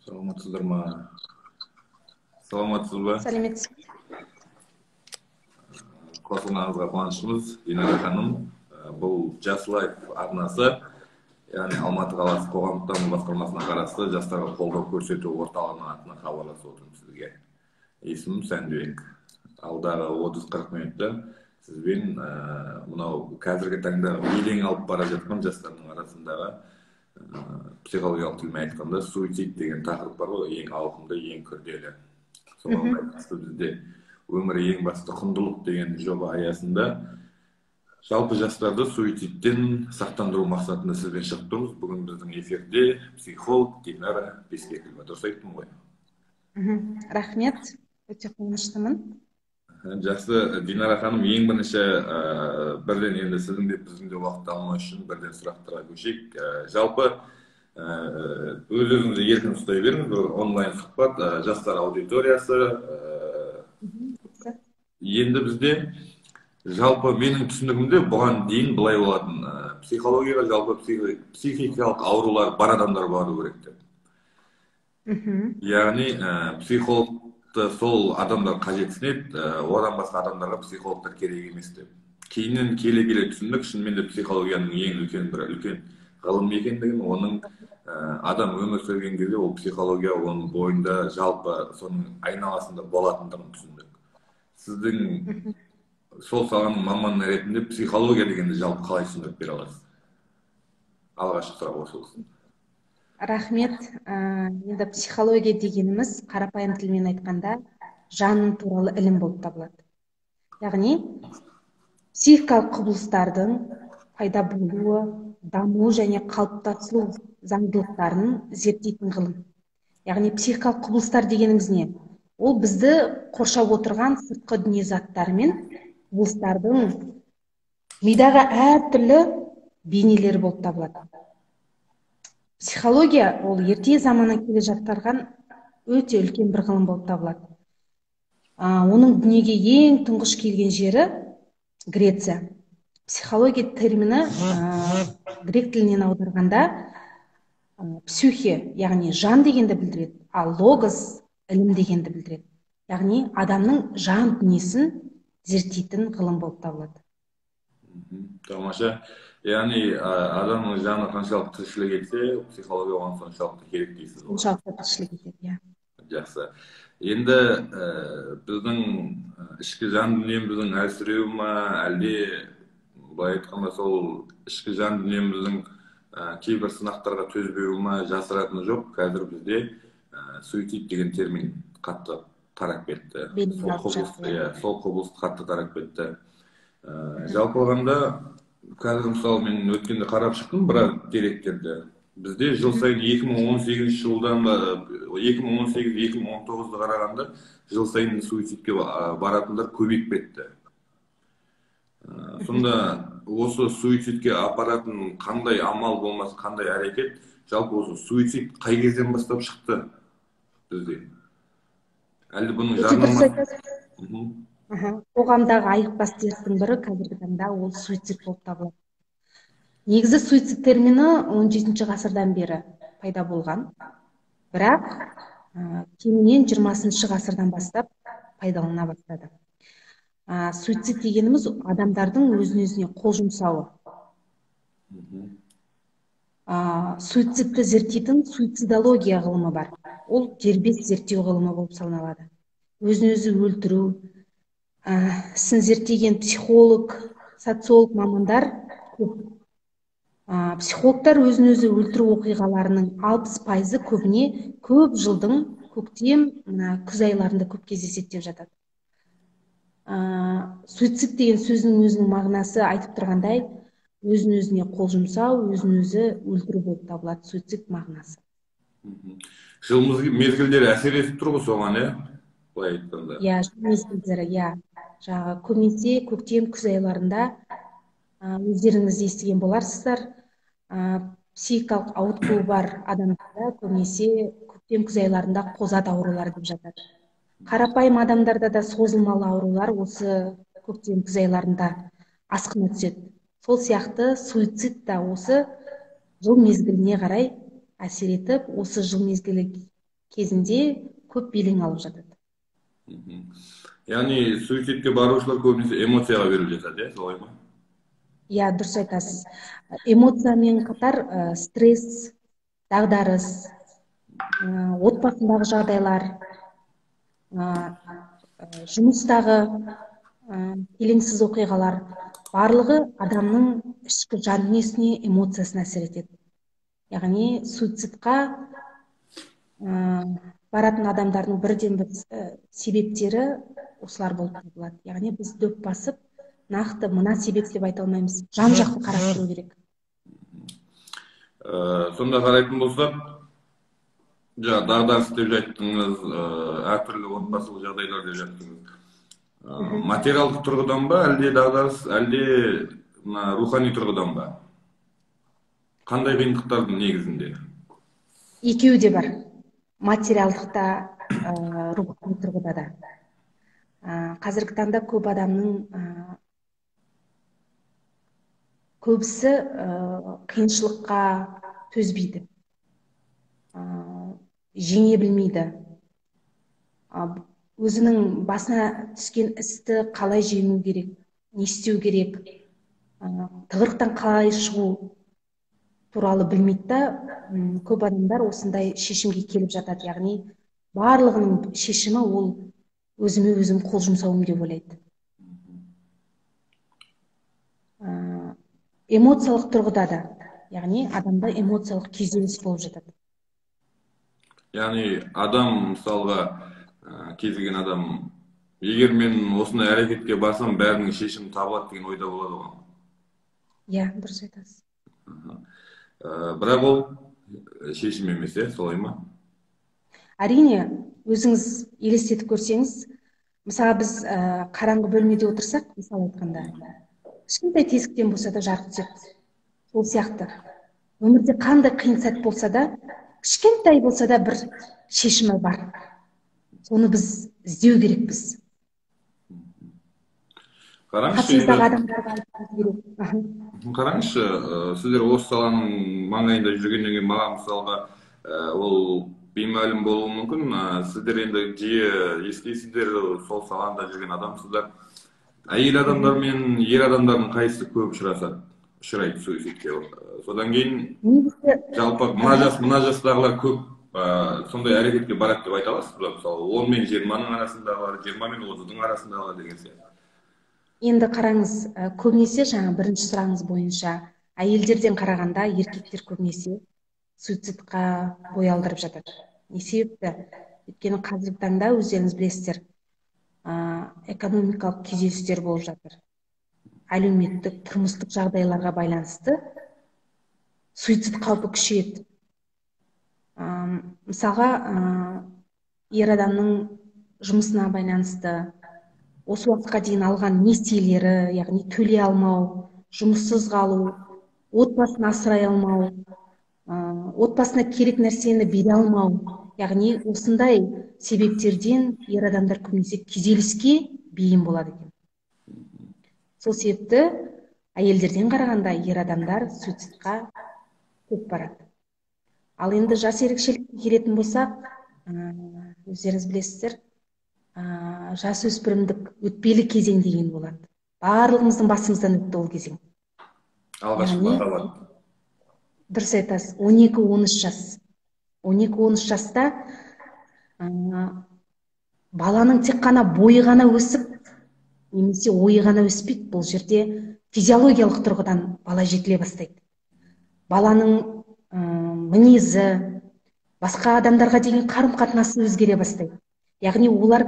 Саламатсыздар ма? Саламатсыз ба? Сәлеметсіз. Қосылғаныңызға қуаныштымыз. Динара ханым, бұл Жас Лайф арнасы, яғни Алматы қаласы қоғамдық даму басқармасына қарасты жастарға қолдау көрсету орталығының атынан хабарласып отырмын сізге. Есімім Сәндібек. Алдағы 30-40 минутта сізбен мынау қазіргі таңда елең алып бара жатқан жастардың арасындағы психологиялық тілмен айтқанда суицид деген тақырып бар ғой, ең ауқымды, ең күрделі. Соған байланысты бізде өмір ең басты құндылық деген жоба аясында жалпы жастарды суицидтен сақтандыру мақсатында сізбен шығып тұрмыз. Бүгін біздің эфирде психолог Динара Бескекова. Дұрыс айттым ғой? Рахмет, өте қуаныштымын. Жақсы, Динара ханым, ең бірінші бірден енді сіздің де біздің де уақыт алмау үшін бірден сұрақтарға көшейік. Жалпы өз-өзіңізді еркін ұстай беріңіз, онлайн сұхбат, жастар аудиториясы. Енді бізде жалпы менің түсінігімде бұған дейін былай болатын, психологияға жалпы психикалық аурулар бар адамдар бару керек деп. Яғни психологты сол адамдар қажетсінеді, одан басқа адамдарға психологтар керек емес деп. Кейіннен келе түсіндік, шынымен де психологияның ең үлкен ғылым екендігін, оның адам өмір сүрген кезде ол психология оның бойында жалпы соның айналасында болатындығын түсіндік. Сіздің сол саланың маманы ретінде психология дегенді жалпы қалай түсіндіріп бере аласыз? Алғашқы сұрақ осы болсын. Рахмет. Енді психология дегеніміз қарапайым тілмен айтқанда жан туралы ілім болып табылады. Яғни психикалық құбылыстардың пайда болуы, даму және қалыптасу заңдылықтарын зерттейтін ғылым. Яғни психикалық құбылыстар дегеніміз не? Ол бізді қоршап отырған сыртқы дүние заттары мен құбылыстардың мидағы әртүрлі бейнелері болып табылады. Психология ол ерте заманнан келе жатқан өте үлкен бір ғылым болып табылады. Оның дүниеге ең тұңғыш келген жері Греция. Психология термині грек тілінен аударғанда психе, яғни жан дегенді білдіреді, ал логос ілім дегенді білдіреді. Яғни адамның жан дүниесін зерттейтін ғылым болып табылады. Тамаша. Яғни адамның жаны қаншалықты тіршілік етсе, психология оған соншалықты керек дейсіз ғой? Соншалықты тіршілік етеді, иә. Жақсы. Енді біздің ішкі жан дүниеміздің әлсіреуі ма, әлде былай айтқанда сол ішкі жан дүниеміздің кейбір сынақтарға төзбеуі ма, жасыратыны жоқ. Қазір бізде суицид деген термин қатты тарап кетті. Сол құбылыс қатты тарап кетті. Жалпы алғанда қазір мысалы мен өткенде қарап шықтым біраз деректерді. Бізде жыл сайын 2018 жылдан 2018-2019-ды қарағанда жыл сайын суицидке баратындар көбейіп кетті. Сонда осы суицидке апаратын қандай амал болмаса, қандай әрекет, жалпы осы суицид қай кезден бастап шықты бізде? Әлде бұның жарнамасы? Қоғамдағы айықпас дерттің бірі қазіргі таңда ол суицид болып табылады. Негізі суицид термині 17 ғасырдан бері пайда болған, бірақ кеңінен 20 ғасырдан бастап пайдалана бастады. Суицид дегеніміз адамдардың өзіне қол жұмсауы. Суицидті зерттейтін суицидология ғылымы бар. Ол дербес зерттеу ғылымы болып саналады. Өзін-өзі өлтіру, ісін зерттеген психолог, социолог мамандар көп. Психологтар өзін-өзі өлтіру оқиғаларының 60% көбіне көп жылдың көктем, күз айларында көп кездеседі деп жатады. Суицид деген сөзінің өзінің мағынасы айтып тұрғандай, өзін-өзіне қол жұмсау, өзін-өзі өлтіру болып табылады суицид мағынасы. Жыл мезгілдері әсер етіп тұр ғой соған, былай айтқанда? Иә, жыл мезгілдері, көбінесе көктем, күз айларында өздеріңіз естіген боларсыздар. Психикалық ауытқуы бар адамдарда көбінесе көктем, күз айларында қозат аурулары деп жатады. Қарапайым адамдарда да созылмалы аурулар осы көктем, күз айларында асқына түседі. Сол сияқты суицид та осы жыл мезгіліне қарай әсер етіп, осы жыл мезгілі кезінде көп белең алып жатады. Яғни суицидке барушылар көбінесе эмоцияға беріліп жатады, солай ма? Иә, дұрыс айтасыз. Эмоциямен қатар стресс, дағдарыс, отбасындағы жағдайлар, жұмыстағы келеңсіз оқиғалар, барлығы адамның ішкі жан дүниесіне, эмоциясына әсер етеді. Яғни суицидқа баратын адамдардың бірден бір себептері осылар болып табылады. Яғни біз дөп басып, нақты мына себеп деп айта алмаймыз. Жан жақты қарастыру керек. Сонда қарайтын болсақ, дағдарыс деп жайттыңыз, әртүрлі отбасылық жағдайлар деп жайттыңыз. Материалдық тұрғыдан ба, әлде дағдарыс, әлде рухани тұрғыдан ба? Қандай қиындықтардың негізінде? Екеуі де бар. Материалдықта, рухани тұрғыда да. Қазіргі таңда көп адамның көбісі қиыншылыққа төзбейді, жеңе білмейді. Өзінің басына түскен істі қалай жеңу керек, не істеу керек, тығырықтан қалай шығу туралы білмейді да, көп адамдар осындай шешімге келіп жатады. Яғни барлығының шешімі ол өзіме өзім қол жұмсауым деп ойлайды. Эмоциялық тұрғыда да, яғни адамда эмоциялық күйзеліс болып жатады. Яғни адам, мысалға, кез келген адам, егер мен осындай әрекетке барсам, бәрінің шешімі табылады деген ойда болады ғой. Иә, дұрыс айтасыз. Бірақ ол шешім емес, солай ма? Әрине, өзіңіз елестетіп көрсеңіз, мысалы біз қараңғы бөлмеде отырсақ, мысалы айтқанда, кішкентай тесіктен болса да жарық түседі. Сол сияқты. Өмірде қандай қиын сәт болса да, кішкентай болса да бір шешімі бар. Соны біз іздеу керекпіз. Қараңызшы, сіздер осы саланың маңайында жүргеннен кейін маған мысалға ол беймәлім болуы мүмкін. Сіздер енді жиі естисіздер, сол салада жүрген адамсыздар. Әйел адамдар мен ер адамдардың қайсысы көп ұшырайды суицидке? Содан кейін жалпы мына жастағылар көп сондай әрекетке барады деп айта аласыз ба? Мысалы 10 мен 20-ның арасындағылар, 20 мен 30-ның арасындағылар деген сияқты. Енді қараңыз, көбінесе жаңа бірінші сұрағыңыз бойынша әйелдерден қарағанда еркектер көбінесе суицидқа бой алдырып жатады. Не себепті? Өйткені қазіргі таңда өздеріңіз білесіздер, экономикалық күйзелістер болып жатыр. Әлеуметтік, тұрмыстық жағдайларға байланысты суицид қаупі күшейеді. Мысалға, ер адамның жұмысына байланысты, осы уақытқа дейін алған несиелері, яғни төлей алмау, жұмыссыз қалу, отбасын асырай алмау, отбасына керек нәрсені бере алмау, яғни осындай себептерден ер адамдар көбінесе күйзеліске бейім болады екен. Сол себепті әйелдерден қарағанда ер адамдар суицидқа көп барады. Ал енді жас ерекшелікке келетін болсақ, өздеріңіз білесіздер, жас өспірімдік өтпелі кезең деген болады. Барлығымыздың басымыздан өтті ол кезең. Алғашқы махаббат. Дұрыс айтасыз, 12-13 жас. 12-13 жаста баланың тек қана бойы ғана өсіп, немесе ойы ғана өспейді. Бұл жерде физиологиялық тұрғыдан бала жетіле бастайды. Баланың мінезі, басқа адамдарға деген қарым-қатынасы өзгере бастайды. Яғни олар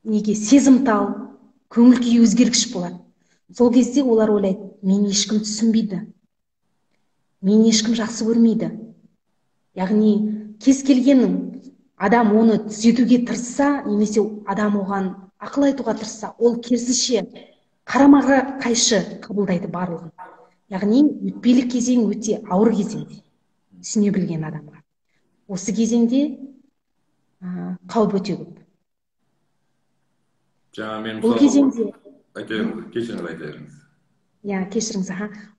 сезімтал, көңіл-күйі өзгергіш болады. Сол кезде олар ойлайды, мен ешкім түсінбейді, мен ешкім жақсы көрмейді. Яғни кез келген адам оны түзетуге тырысса, немесе адам оған ақыл айтуға тырысса, ол керісінше қарама қайшы қабылдайды барлығын. Яғни өтпелі кезең өте ауыр кезең, түсіне білген адамға. Осы кезеңде қауіп өте көп. Бұл кезеңде кешіріңіз. Иә, кешіріңіз.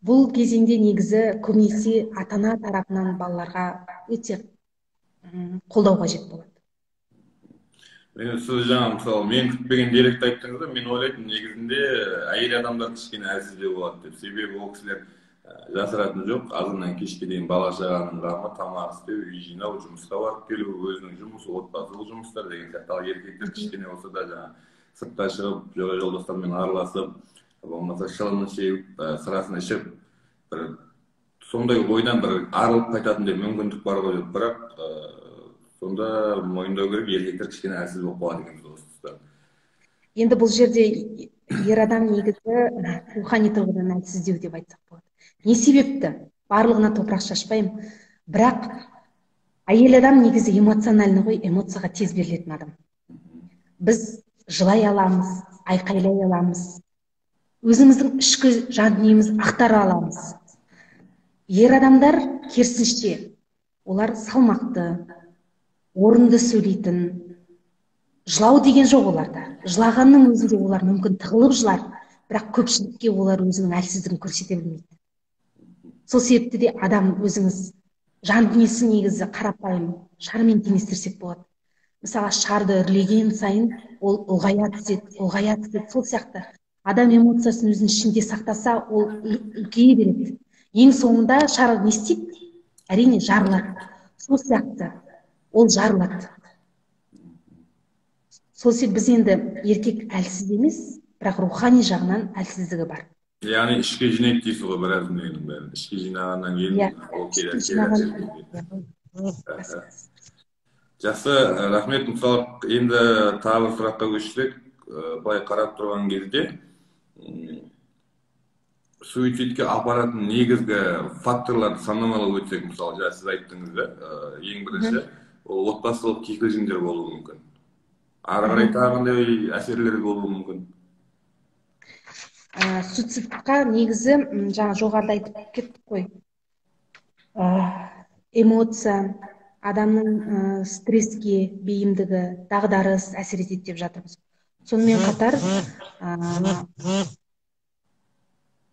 Бұл кезеңде негізі көбінесе ата-ана тарапынан балаларға өте қолдау қажет болады. Сіз жаңа мысалы мен күтпеген деректі айттыңыз да, мен ойлайтын негізінде әйел адамдар кішкене әлсіздеу болады деп. Себебі ол кісілер жасыратын жоқ, азаннан кешке дейін бала шағаның қамы, тамақ істеу, үй жинау, жұмысқа барып келу, өзінің жұмысы, отбасылық жұмыстар деген сияқты. Ал еркектер кішкене болса да жаңа сыртқа шығып, жолдастармен араласып, болмаса шылын шегіп, сырасын ішіп, бір сондай ойдан бір арылып қайтатындай мүмкіндік бар ғой деп. Бірақ сонда мойындау керек, еркектер кішкене әлсіз болып қалады екен достар. Енді бұл жерде ер адам негізі рухани тұрғыдан әлсіздеу деп айтсақ болады. Не себепті? Барлығына топырақ шашпаймын. Бірақ әйел адам негізі эмоциональный ғой, эмоцияға тез берілетін адам. Біз жылай аламыз, айқайлай аламыз, өзіміздің ішкі жан дүниеміз ақтара аламыз. Ер адамдар керісінше, олар салмақты, орынды сөйлейтін, жылау деген жоқ оларда. Жылағанның өзінде олар мүмкін тығылып жылар, бірақ көпшілікке олар өзінің әлсіздігін көрсете білмейді. Сол себепті де адам өзіңіз жан дүниесі негізі қарапайым, шармен теңестірсек болады. Мысалы, шарды үрлеген сайын ол ұлғая түседі. Сол сияқты адам эмоциясын өзінің ішінде сақтаса, ол үлкейе береді. Ең соңында шар не істейді? Әрине жарылады. Сол сияқты ол жарылады. Сол себепті біз енді еркек әлсіз емес, бірақ рухани жағынан әлсіздігі бар. Яғни ішке жинайды дейсіз ғой біраз дүниенің бәрін. Ішке жинағаннан кейін ол келеді. Жақсы, рахмет. Мысалы, енді тағы сұраққа көшсек, былай қарап тұрған кезде суицидке апаратын негізгі факторларды санамалап өтсек, мысалы, сіз айттыңыз да, ең бірінші ол отбасылық кикілжіңдер болуы мүмкін. Ары қарай тағы қандай әсерлер болуы мүмкін? Суицидқа негізі жаңа жоғарыда айтып кеттік қой. Эмоция, адамның стресске бейімдігі, дағдарыс әсер етеді деп жатырмыз. Сонымен қатар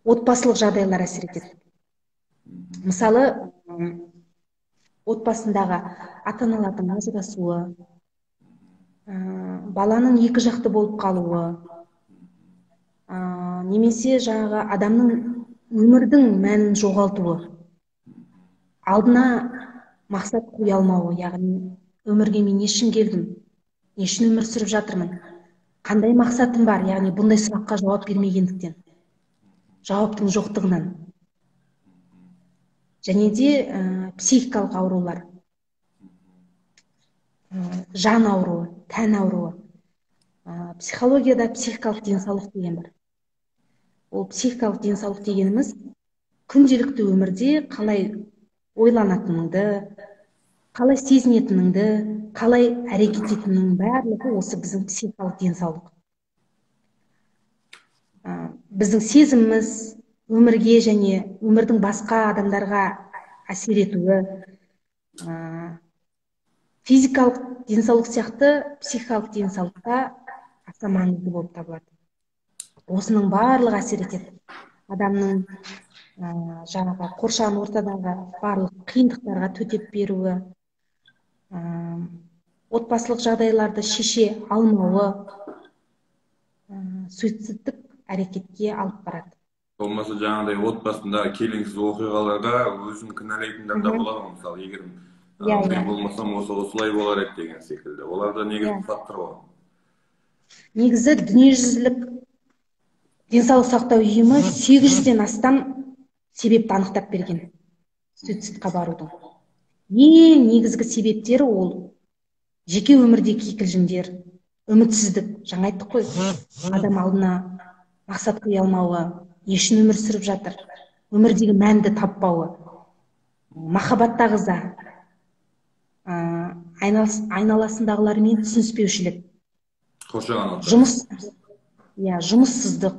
отбасылық жағдайлар әсер етеді. Мысалы, отбасындағы ата-аналардың ажырасуы, баланың екі жақты болып қалуы, немесе жаңағы адамның өмірдің мәнін жоғалтуы, алдына мақсат қоя алмауы, яғни өмірге мен не үшін келдім, не үшін өмір сүріп жатырмын, қандай мақсатым бар, яғни бұндай сұраққа жауап бермегендіктен, жауаптың жоқтығынан. Және де психикалық аурулар, жан ауруы, тән ауруы. Психологияда психикалық денсаулық деген бар. Ол психикалық денсаулық дегеніміз күнделікті өмірде қалай ойланатыныңды, қалай сезінетініңді, қалай әрекет ететініңнің барлығы осы біздің психикалық денсаулық. Біздің сезіміміз өмірге және өмірдің басқа адамдарға әсер етуі, физикалық денсаулық сияқты психикалық денсаулықта аса маңызды болып табылады. Осының барлығы әсер етеді. Адамның жаңағы қоршаған ортадағы барлық қиындықтарға төтеп беруі, отбасылық жағдайларды шеше алмауы суицидтік әрекетке алып барады. Болмаса жаңағыдай отбасындағы келеңсіз оқиғаларға өзін кінәлайтындар да болады. Мысалы, егер мен болмасам осылай болар еді деген секілді. Оларда негізі фактор бар. Негізі дүниежүзілік денсаулық сақтау ұйымы 800-ден астам себепті анықтап берген суицидқа барудың. Ең негізгі себептері ол жеке өмірдегі кикілжіңдер, үмітсіздік. Жаңа айттық қой, адам алдына мақсат қоя алмауы, не үшін өмір сүріп жатыр, өмірдегі мәнді таппауы, махаббаттағы ыза, айналасындағылармен түсініспеушілік, жұмыссыздық,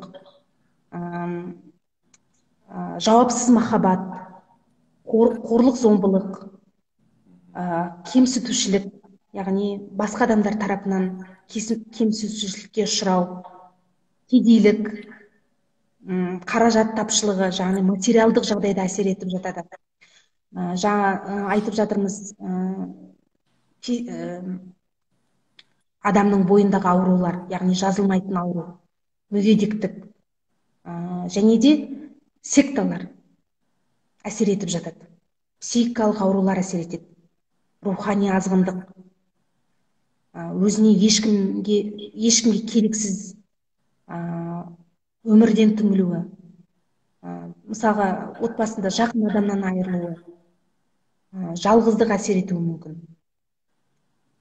жауапсыз махаббат, қорлық зомбылық, кемсітушілік, яғни басқа адамдар тарапынан кемсітушілікке ұшырау, кедейлік, қаражат тапшылығы, жаңағы материалдық жағдайда әсер етіп жатады. Жаңа айтып жатырмыз, адамның бойындағы аурулар, яғни жазылмайтын ауру, мүгедектік және де секталар әсер етіп жатады. Психикалық аурулар әсер етеді. Рухани азғындық, өзіне ешкімге керексіз өмірден түңілуі, мысалға отбасында жақын адамнан айырылуы, жалғыздық әсер етуі мүмкін.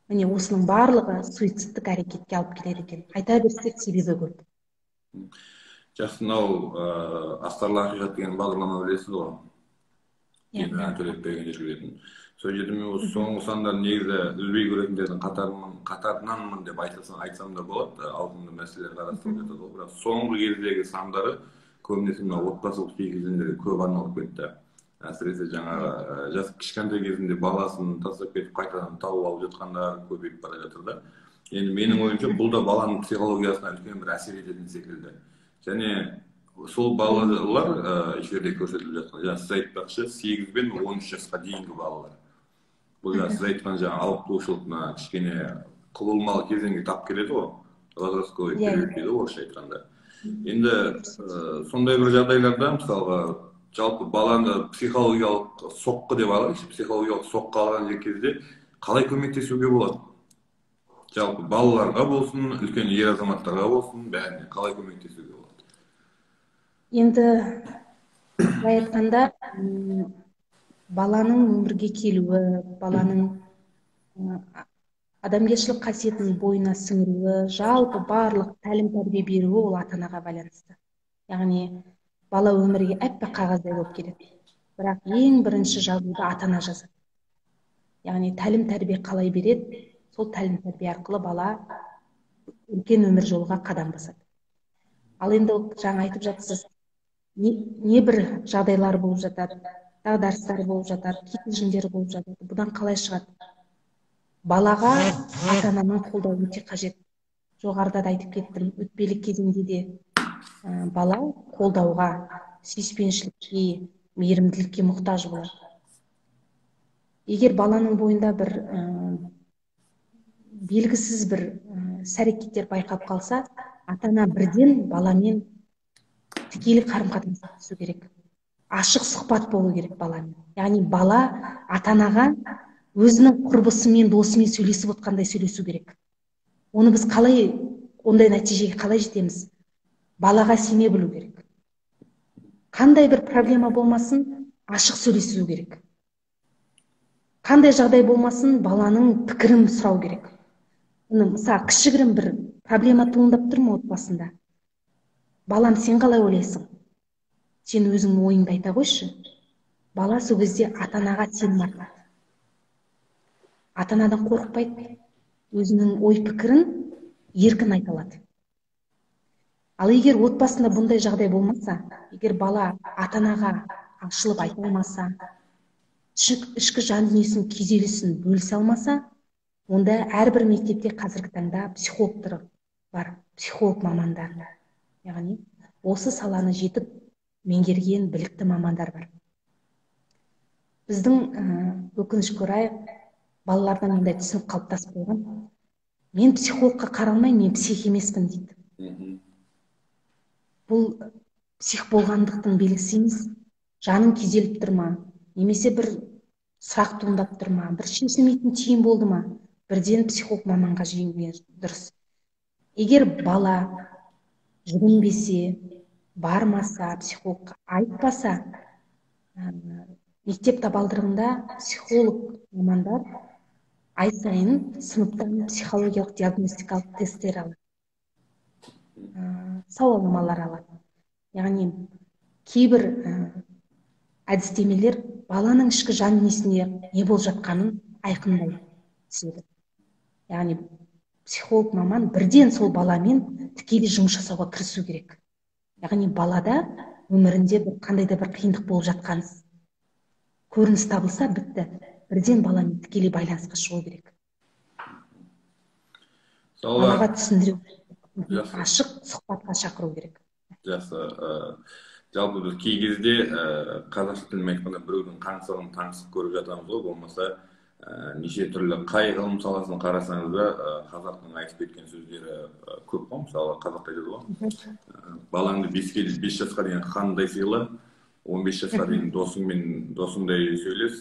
Міне осының барлығы суицидтік әрекетке алып келеді екен. Айта берсек себебі көп. Жақсы, мынау Астарлы ақиқат деген бағдарлама білесіз ғой? Төлепберген жүргізетін. Сол жерде мен осы соңғы сандар негізі үзбей көретіндердің қатарынанмын деп айтсам да болады, ауқымды мәселелер қарастырылып жатады ғой. Бірақ соңғы кездегі сандары көбінесе мына отбасылық кикілжіңдерге көп арналып кетті. Әсіресе жаңағы жас кішкентай кезінде баласын тастап кетіп қайтадан тауып алып жатқандар көбейіп бара жатыр да. Енді менің ойымша бұл да баланың психологиясына үлкен бір әсер ететін секілді. Және сол балалар жерде көрсетіліп жатқан, жаңа сіз айтпақшы 8 пен 13 жасқа дейінгі балалар. Бұл сіз айтқан жаңа ауытқушылық кішкене құбылмалы кезеңге тап келеді ғой, возрастной период дейді орысша айтқанда. Енді сондай бір жағдайларда мысалға жалпы баланы психологиялық соққы деп алайықшы, психологиялық соққы алған кезде қалай көмектесуге болады? Жалпы балаларға болсын, үлкен ер азаматтарға болсын, бәріне қалай көмектесуге болады? Енді былай айтқанда, баланың өмірге келуі, баланың адамгершілік қасиетін бойына сіңіруі, жалпы барлық тәлім тәрбие беруі ол ата-анаға байланысты. Яғни бала өмірге әппақ қағаздай болып келеді. Бірақ ең бірінші жазуды ата-ана жазады. Яғни тәлім тәрбие қалай береді, сол тәлім тәрбие арқылы бала үлкен өмір жолға қадам басады. Ал енді жаңа айтып жатсыз, не бір жағдайлар болып жатады, дағдарыстар болып жатады, кикілжіңдер болып жатады. Бұдан қалай шығады? Балаға ата-ананың қолдауы өте қажет. Жоғарыда да айтып кеттім, өтпелі кезеңде де бала қолдауға, сүйіспеншілікке, мейірімділікке мұқтаж болады. Егер баланың бойында бір белгісіз бір іс-әрекеттер байқап қалса, ата-ана бірден баламен тікелей қарым-қатынас жасау керек. Ашық сұхбат болу керек баламен. Яғни бала ата-анаға өзінің құрбысымен, досымен сөйлесіп отқандай сөйлесу керек. Оны біз қалай, ондай нәтижеге қалай жетеміз? Балаға сене білу керек. Қандай бір проблема болмасын, ашық сөйлесу керек. Қандай жағдай болмасын, баланың пікірін сұрау керек. Мысалы, кішігірім бір проблема туындап тұр ма отбасында? Балам, сен қалай ойлайсың? Сен өзің ойыңды айта қойшы. Бала сол кезде ата-анаға сенім артады. Ата-анадан қорықпайды, өзінің ой пікірін еркін айта алады. Ал егер отбасында бұндай жағдай болмаса, егер бала ата-анаға ашылып айта алмаса, ішкі жан дүниесін, күйзелісін бөлісе алмаса, онда әрбір мектепте қазіргі таңда психологтар бар, психолог мамандар. Яғни осы саланы жетіп меңгерген білікті мамандар бар. Біздің өкінішке орай балалардан мындай түсінік қалыптасып қойған. Мен психологқа қаралмаймын, мен псих емеспін дейді. Бұл псих болғандықтың белгісі емес. Жаның күйзеліп тұр ма, немесе бір сұрақ туындап тұр ма, бір шешілмейтін түйін болды ма, бірден психолог маманға жүгінген дұрыс. Егер бала жүгінбесе, бармаса, психологқа айтпаса, мектеп табалдырығында психолог мамандар ай сайын сыныптан психологиялық диагностикалық тесттер алады, сауалнамалар алады. Яғни кейбір әдістемелер баланың ішкі жан дүниесінде не болып жатқанын айқындай түседі. Яғни психолог маман бірден сол баламен тікелей жұмыс жасауға кірісу керек. Яғни балада өмірінде қандай да бір қиындық болып жатқан көрініс табылса, бітті. Бірден баламен тікелей байланысқа шығу керек. Балаға түсіндіру, ашық сұхбатқа шақыру керек. Жақсы. Жалпы біз кей кезде қазақша тілмен айтқанда біреудің қаңсығын таңсық көріп жатамыз ғой, болмаса неше түрлі қай ғылым саласын қарасаңыз да қазақтың айтып кеткен сөздері көп қой. Мысалы қазақта айтады ғой, балаңды 5 жасқа дейін хандай сыйла, 15 жасқа дейін досыңдай сөйлес,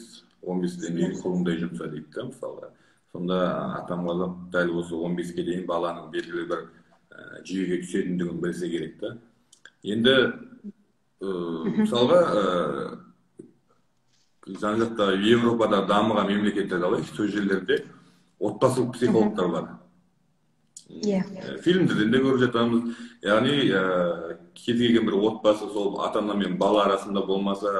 15-тен кейін құлыңдай жұмса дейді да, мысалы. Сонда атам қазақ дәл осы 15-ке дейін баланың белгілі бір жүйеге түсетіндігін білсе керек та. Енді мысалға жан жақта Европада дамыған мемлекеттерде алайық, сол жерлерде отбасылық психологтар бар. Фильмдерден де көріп жатамыз. Яғни кез келген бір отбасы сол ата ана мен бала арасында болмаса,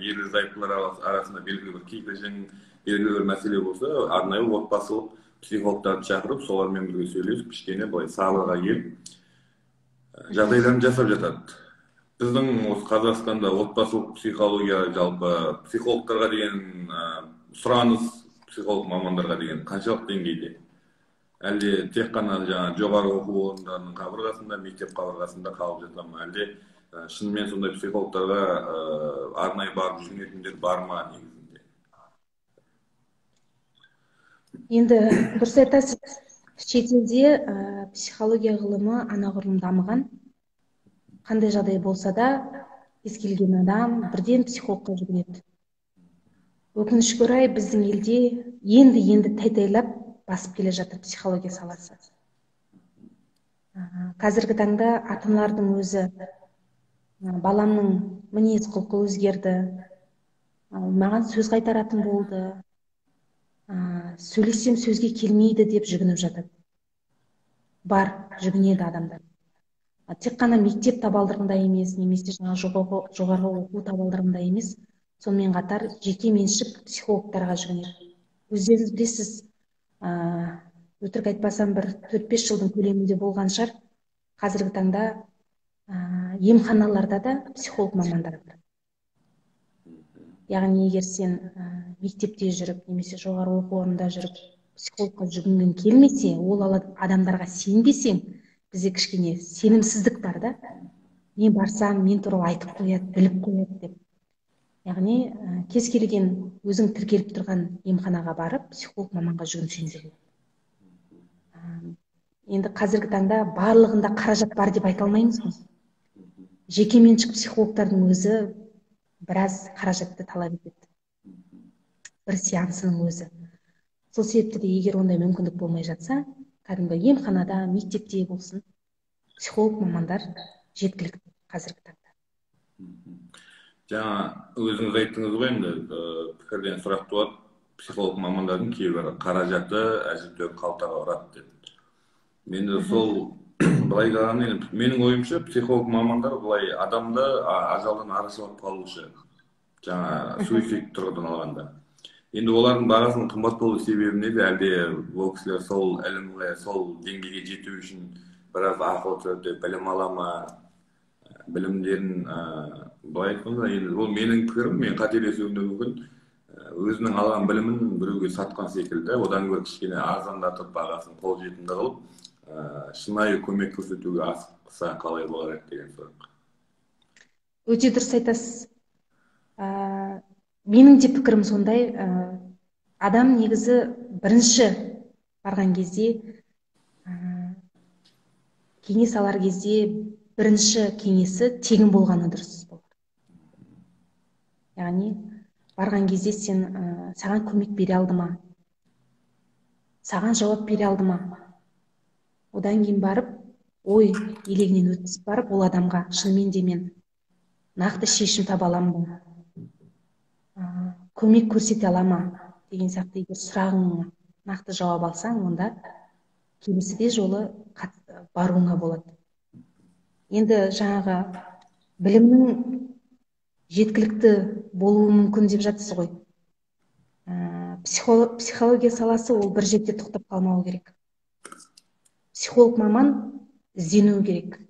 ерлі зайыптылар арасында белгілі бір кикілжің, белгілі бір мәселе болса, арнайы отбасылық психологтарды шақырып, солармен бірге сөйлесіп, кішкене былай сабырға келіп, жағдайларын жасап жатады. Біздің осы Қазақстанда отбасылық психология, жалпы психологтарға деген сұраныс, психолог мамандарға деген қаншалық деңгейде? Әлде тек қана жоғары оқу орындарының қабырғасында, мектеп қабырғасында қалып жата ма? Әлде шынымен сондай психологтарға арнайы барып жүгінетіндер бар ма негізінде? Енді дұрыс айтасыз, шетелде психология ғылымы анағұрлым дамыған. Қандай жағдай болса да, кез келген адам бірден психологқа жүгінеді. Өкінішке орай, біздің елде енді тайтайлап басып келе жатыр психология саласы. Қазіргі таңда ата-аналардың өзі баламның мінез құлқы өзгерді, маған сөз қайтаратын болды, сөйлесем сөзге келмейді деп жүгініп жатады. Бар, жүгінеді адамдар. Тек қана мектеп табалдырығында емес, немесе жоғарғы оқу табалдырығында емес, сонымен қатар жеке меншік психологтарға жүгінеді. Өздеріңіз білесіз, өтірік айтпасам, бір 4-5 жылдың көлемінде болған шығар, қазіргі таңда емханаларда да психолог мамандар бар. Яғни егер сен мектепте жүріп, немесе жоғары оқу орнында жүріп, психологқа жүгінгің келмесе, ол адамдарға сенбесең, бізде кішкене сенімсіздік бар да. Мен барсам, мен туралы айтып қояды, біліп қояды деп. Яғни кез келген өзің тіркеліп тұрған емханаға барып, психолог маманға жүгінсең де болады. Енді қазіргі таңда барлығында қаражат бар деп айта алмаймыз ғой. Жеке меншік психологтардың өзі біраз қаражатты талап етеді. Бір сеансының өзі. Сол себепті де егер ондай мүмкіндік болмай жатса, кәдімгі емханада, мектепте болсын, психолог мамандар жеткілікті қазіргі таңда. Жаңа өзіңіз айттыңыз ғой, енді пікірден сұрақ туады, психолог мамандардың кейбір қаражаты әжептәуір қалтаға ұрады деп. Мен де сол былай қарағанда, менің ойымша психолог мамандар былай адамды ажалдан арашалап қалушы, жаңа суицид тұрғыдан алғанда. Енді олардың бағасының қымбат болу себебі неде? Әлде ол кісілер сол ілімге, сол деңгейге жету үшін біраз ақыл түрде білім ала ма, білімдерін былай айтқанда, енді ол менің пікірім, мен қателесуім де мүмкін, өзінің алған білімін біреуге сатқан секілді, одан гөрі кішкене арзандатып бағасын қолжетімді қылып, шынайы көмек көрсетуге асықса қалай болар еді деген сұрақ. Өте дұрыс айтасыз. Менің де пікірім сондай. Адам негізі бірінші барған кезде, кеңес алар кезде бірінші кеңесі тегін болғаны дұрыс болады. Яғни барған кезде саған көмек бере алды ма? Саған жауап бере алды ма? Одан кейін барып, ой елегінен өтіп барып, ол адамға шынымен де мен нақты шешім таба аламын ба? Көмек көрсете алама деген сияқты егер сұрағыңа нақты жауап алсаң, онда келесіде жолы баруыңа болады. Енді жаңағы білімнің жеткілікті болуы мүмкін деп жатсыз ғой. Психология саласы ол бір жерде тоқтап қалмау керек. Психолог маман іздену керек.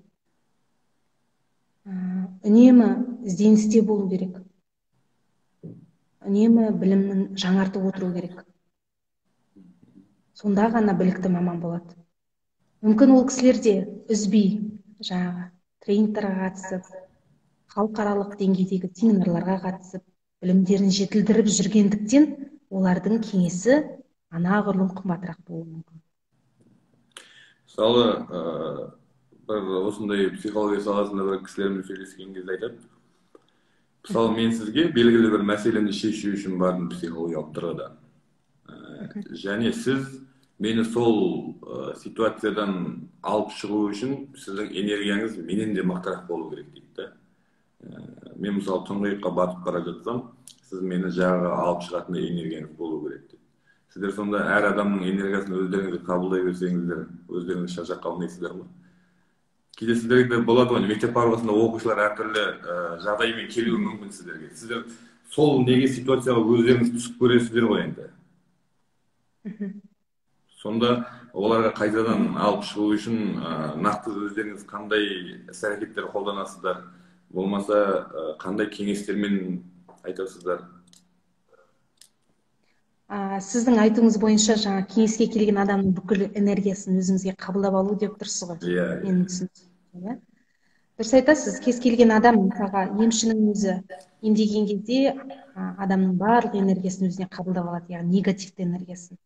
Үнемі ізденісте болу керек. Үнемі білімін жаңартып отыру керек. Сонда ғана білікті маман болады. Мүмкін ол кісілер де үзбей жаңағы тренингтарға қатысып, халықаралық деңгейдегі семинарларға қатысып, білімдерін жетілдіріп жүргендіктен олардың кеңесі анағұрлым қымбатырақ болуы мүмкін. Мысалы, бір осындай психология саласында бір кісілермен сөйлескен кезде айтады, мысалы мен сізге белгілі бір мәселені шешу үшін бардым психологиялық тұрғыда. Және сіз мені сол ситуациядан алып шығу үшін сіздің энергияңыз менен де мықтырақ болу керек дейді да. Мен мысалы тұңғиыққа батып бара жатсам, сіз мені жағы алып шығатын энергияңыз болу керек дейді. Сіздер сонда әр адамның энергиясын өздеріңіз қабылдай берсеңіздер, өздеріңіз шаршап қалмайсыздар ма? Кейде сіздерде болады ғой, мектеп барлығында оқушылар әртүрлі жағдаймен келуі мүмкін сіздерге. Сіздер сол неге ситуацияға өздеріңіз түсіп көресіздер ғой енді. Сонда оларға қайтадан алып шығу үшін нақты өздеріңіз қандай іс-әрекеттер қолданасыздар, болмаса қандай кеңестермен айтасыздар? Сіздің айтуыңыз бойынша жаңа кеңеске келген адамның бүкіл энергиясын өзіңізге қабылдап алу деп тұрсыз ғой. Менің түсінігім. Дұрыс айтасыз, кез келген адам, мысалға емшінің өзі емдеген кезде адамның барлық энергиясын өзіне қабылдап алады, яғни негативті энергиясын.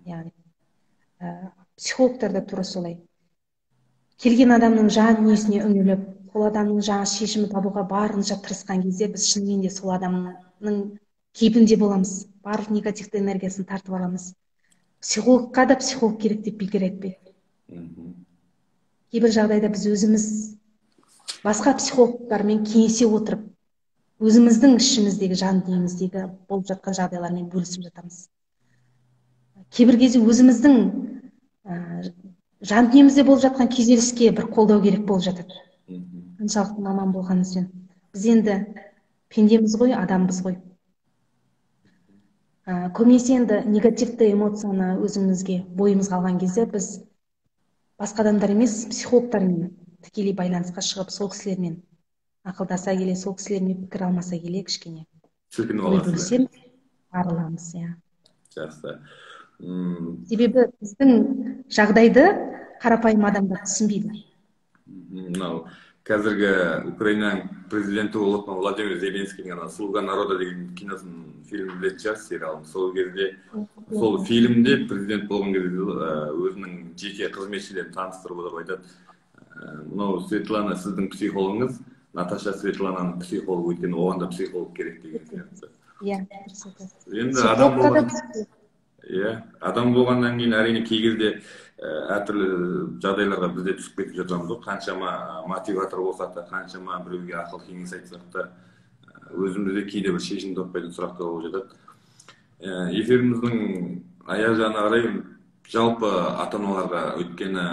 Яғни психологтар да тура солай. Келген адамның жан дүниесіне үңіліп, сол адамның жаңа шешімі табуға барынша тырысқан кезде біз шынымен де сол адамның кейпінде боламыз. Барлық негативті энергиясын тартып аламыз. Психологқа да психолог керек деп бекер айтпайды. Кейбір жағдайда біз өзіміз басқа психологтармен кеңесе отырып, өзіміздің ішіміздегі жан дүниеміздегі болып жатқан жағдайлармен бөлісіп жатамыз. Кейбір кезде өзіміздің жан дүниемізде болып жатқан күйзеліске бір қолдау керек болып жатады. Қаншалықты маман болғанымызбен. Біз енді пендеміз ғой, адамбыз ғой. Көбінесе енді негативті эмоцияны өзімізге бойымызға алған кезде біз басқа адамдар емес, психологтармен тікелей байланысқа шығып, сол кісілермен ақылдаса келе, сол кісілермен пікір алмаса келе, кішкене ой бөлісеміз, арыламыз. Жақсы. Себебі біздің жағдайды қарапайым адамдар түсінбейді. Мынау қазіргі Украинаның президенті болатын Владимир Зеленскийдің «Слуга народа» деген киносын, фильм білетін шығарсыз, сериалын. Сол кезде, сол фильмде президент болған кезде өзінің жеке қызметшілерін таныстырып отырып айтады. Мынау Светлана сіздің психологыңыз, Наташа Светлананың психологы, өйткені оған да психолог керек деген сияқты. Енді адам болғаннан кейін әрине кей кезде әртүрлі жағдайларға бізде түсіп кетіп жатамыз ғой. Қаншама мотиватор болсақ та, қаншама біреуге ақыл кеңес айтсақ та, өзімізде кейде бір шешім таппайтын сұрақтар болып жатады. Эфиріміздің аяқ жағына қарай жалпы ата-аналарға, өйткені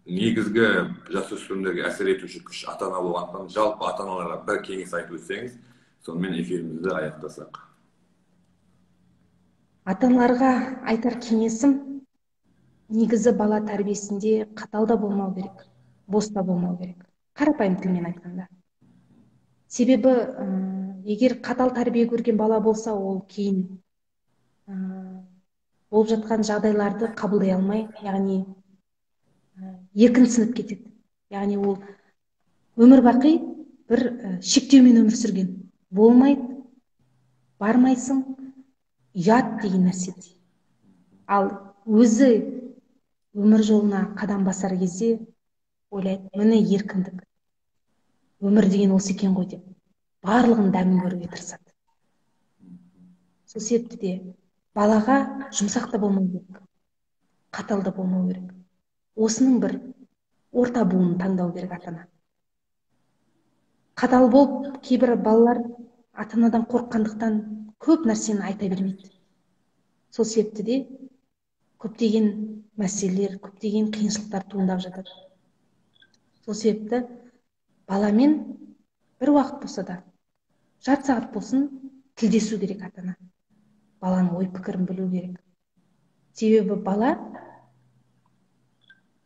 негізгі жасөспірімдерге әсер етуші күш ата-ана болғандықтан, жалпы ата-аналарға бір кеңес айтып өтсеңіз, сонымен эфирімізді аяқтасақ. Ата-аналарға айтар кеңесім, негізі бала тәрбиесінде қатал да болмау керек, бос та болмау керек. Қарапайым тілмен айтқанда. Себебі егер қатал тәрбие көрген бала болса, ол кейін болып жатқан жағдайларды қабылдай алмай, яғни еркінсініп кетеді. Яғни ол өмір бақи бір шектеумен өмір сүрген. Болмайды, бармайсың, ұят деген нәрсе. Ал өзі өмір жолына қадам басар кезде ойлайды, міне еркіндік. Өмір деген осы екен ғой деп, барлығын дәмін көруге тырысады. Сол себепті де балаға жұмсақ та болмау керек, қатал да болмау керек. Осының бір орта буынын таңдау керек ата-ана. Қатал болып, кейбір балалар ата-анадан қорыққандықтан көп нәрсені айта бермейді. Сол себепті де көптеген мәселелер, көптеген қиыншылықтар туындап жатады. Сол себепті баламен бір уақыт болса да, жарты сағат болсын, тілдесу керек ата-ана. Баланың ой пікірін білу керек. Себебі бала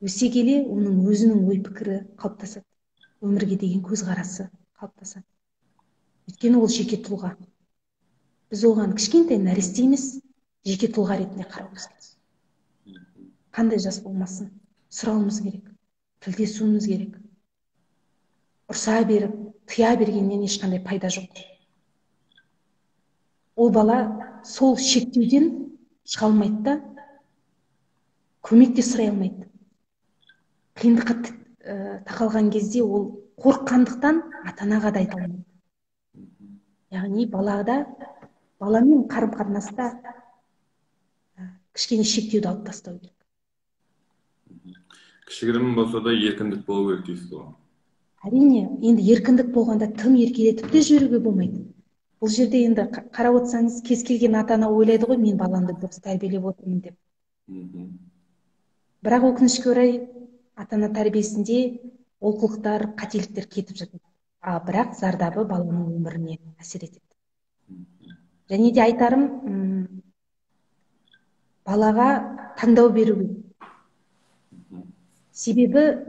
өсе келе оның өзінің ой пікірі қалыптасады. Өмірге деген көзқарасы қалыптасады. Өйткені ол жеке тұлға. Біз оған кішкентай нәресте емес, жеке тұлға ретінде қарауымыз керек. Қандай жас болмасын, сұрауымыз керек, тілдесуіміз керек. Ұрса беріп, тыя бергеннен ешқандай пайда жоқ. ол бала сол шектеуден шыға алмайды да, көмек те сұрай алмайды. Қиындыққа тақалған кезде ол қорыққандықтан ата-анаға да айта алмайды. Яғни баламен қарым-қатынаста кішкене шектеуді алып тастау керек. Кішігірім болса да еркіндік болу керек дейсіз ғой. Әрине, енді еркіндік болғанда тым еркелетіп те жіберуге болмайды. Бұл жерде енді қарап отырсаңыз, кез келген ата-ана ойлайды ғой, мен баламды дұрыс тәрбиелеп отырмын деп. Бірақ өкінішке орай ата-ана тәрбиесінде олқылықтар, қателіктер кетіп жатады. Бірақ зардабы баланың өміріне әсер етеді. Және де айтарым, балаға таңдау беру керек. Себебі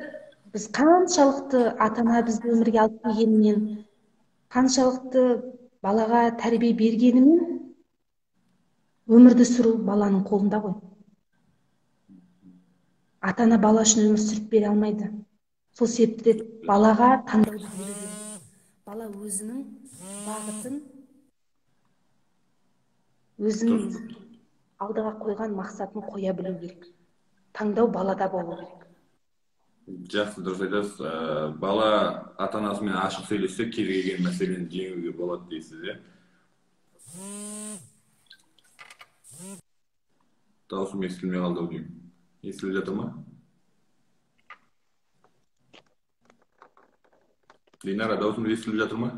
біз қаншалықты ата-ана бізді өмірге алып келгенімен, қаншалықты балаға тәрбие бергенімен, өмірді сүру баланың қолында ғой. Ата-ана бала үшін өмір сүріп бере алмайды. Сол себепті балаға таңдауды беру керек. Бала өзінің бағытын, өзінің алдыға қойған мақсатын қоя білу керек. Таңдау балада болу керек. Жақсы, дұрыс айтасыз. Бала ата-анасымен ашық сөйлессе, кез келген мәселені жеңуге болады дейсіз, иә? Дауысым естілмей қалды деймін. Естіліп жатыр ма? Динара, дауысымыз естіліп жатыр ма?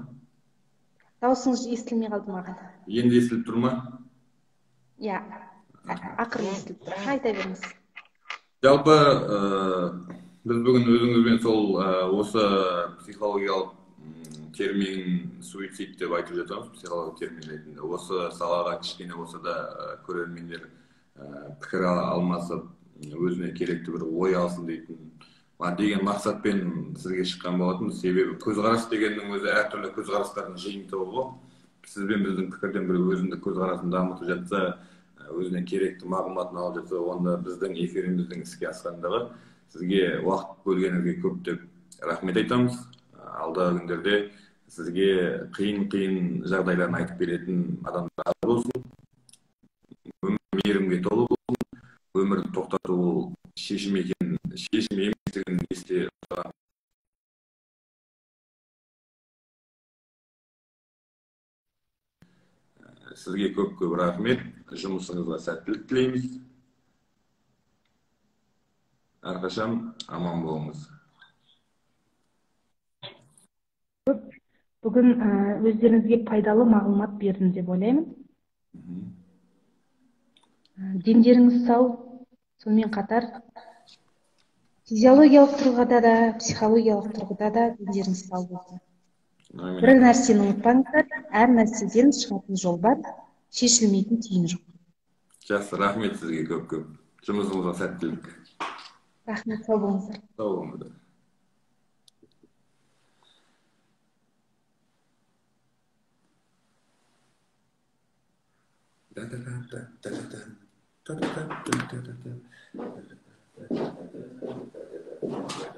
Дауысыңыз естілмей қалды маған. Енді естіліп тұр ма? Иә, ақырын естіліп тұр. Айта беріңіз. Жалпы, біз бүгін өзіңізбен сол осы психологиялық термин суицид деп айтып жатамыз, психологиялық термин ретінде. Осы салаға кішкене болса да көрермендер пікір алмасып, өзіне керекті бір ой алсын деген мақсатпен сізге шыққан болатынбыз. Себебі көзқарас дегеннің өзі әртүрлі көзқарастардың жиынтығы ғой. Сіз бен біздің пікірден бір өзіндік көзқарасын дамытып жатса, өзіне керекті мағлұматын алып жатса, онда біздің эфиріміздің іске асқандығы. Сізге уақыт бөлгеніңізге көп рахмет айтамыз. Алдағы күндерде сізге қиын жағдайларын айтып беретін адамдар болсын. Мейірімге толы болсын. Өмірді тоқтату ол шешім еместігін есте ұстаған. Сізге көп рахмет. Жұмысыңызға сәттілік тілейміз. Әрқашан аман болыңыз. Бүгін өздеріңізге пайдалы мағлұмат бердім деп ойлаймын. Дендеріңіз сау, сонымен қатар физиологиялық тұрғыда да, психологиялық тұрғыда да дендеріңіз сау болсын. Бір нәрсені ұмытпаңыздар, әр нәрседен шығатын жол бар, шешілмейтін түйін жоқ. Жақсы, рахмет сізге көп. Жұмысыңызға сәттілік. Рахмет, сау болыңыздар. Сау болыңыздар. Da da da da da da da da da da da da da da da da da da